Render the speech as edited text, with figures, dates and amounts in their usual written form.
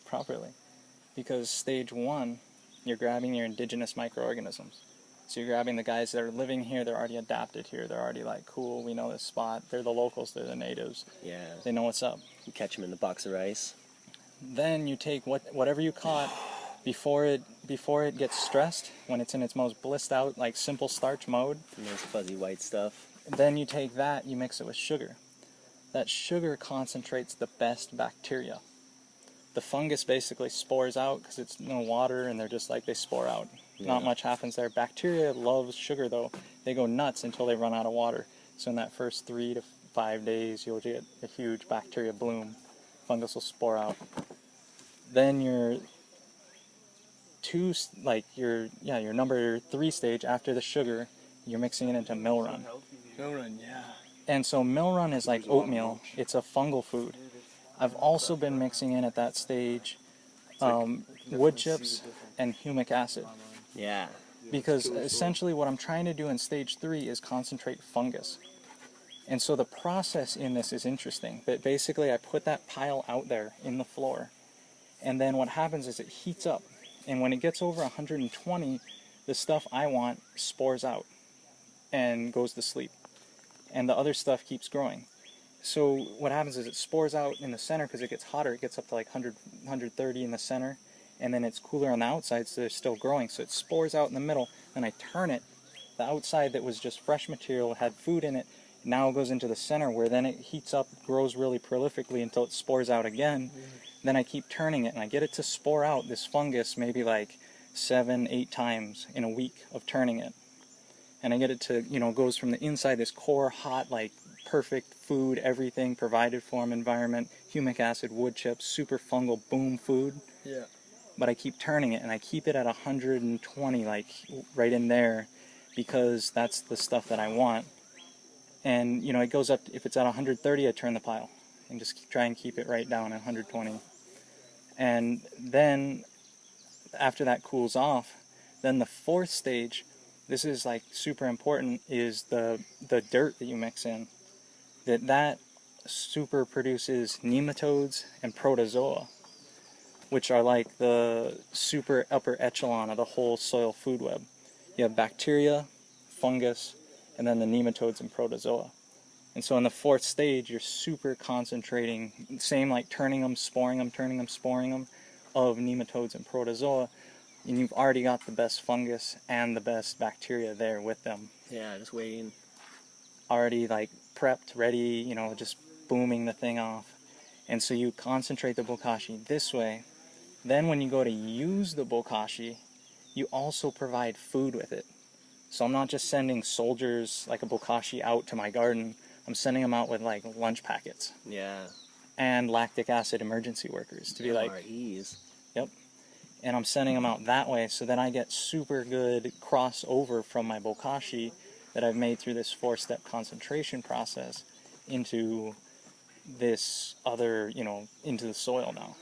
properly. Because stage 1, you're grabbing your indigenous microorganisms. So you're grabbing the guys that are living here, they're already adapted here, they're already like, cool, we know this spot, they're the locals, they're the natives. Yeah. They know what's up. You catch them in the box of rice. Then you take whatever you caught before it gets stressed, when it's in its most blissed out, like simple starch mode. Nice fuzzy white stuff. Then you take that, you mix it with sugar. That sugar concentrates the best bacteria. The fungus basically spores out because it's no water and they're just like, they spore out. Yeah. Not much happens there. Bacteria loves sugar though. They go nuts until they run out of water. So in that first 3 to 5 days, you'll get a huge bacteria bloom. Fungus will spore out. Then your number 3 stage after the sugar, you're mixing it into mill run. Mill run, yeah. And so mill run is like oatmeal. It's a fungal food. I've also been mixing in at that stage wood chips and humic acid. Yeah. Because essentially what I'm trying to do in stage 3 is concentrate fungus. And so the process in this is interesting. But basically I put that pile out there in the floor. And then what happens is it heats up. And when it gets over 120, the stuff I want spores out and goes to sleep. And the other stuff keeps growing. So what happens is it spores out in the center because it gets hotter. It gets up to like 100, 130 in the center. And then it's cooler on the outside, so they're still growing. So it spores out in the middle. Then I turn it. The outside that was just fresh material, had food in it, now goes into the center where then it heats up, grows really prolifically until it spores out again. Then I keep turning it and I get it to spore out this fungus maybe like 7, 8 times in a week of turning it. And I get it to, goes from the inside, this core, hot, like perfect food, everything provided for them, environment, humic acid, wood chips, super fungal, boom food. Yeah. But I keep turning it and I keep it at 120, like right in there, because that's the stuff that I want. And, it goes up, if it's at 130, I turn the pile and just try and keep it right down at 120. And then after that cools off, then the 4th stage, this is like super important, is the dirt that you mix in. That super produces nematodes and protozoa, which are like the super upper echelon of the whole soil food web. You have bacteria, fungus, and then the nematodes and protozoa. And so in the 4th stage, you're super concentrating, same like turning them, sporing them, turning them, sporing them, of nematodes and protozoa. And you've already got the best fungus and the best bacteria there with them. Yeah, just waiting. Already like prepped, ready, just booming the thing off. And so you concentrate the bokashi this way. Then when you go to use the bokashi, you also provide food with it. So I'm not just sending soldiers like a bokashi out to my garden. I'm sending them out with like lunch packets. Yeah. And lactic acid emergency workers to be like, MREs. Yep. And I'm sending them out that way, so then I get super good crossover from my bokashi that I've made through this 4-step concentration process into this other, into the soil now.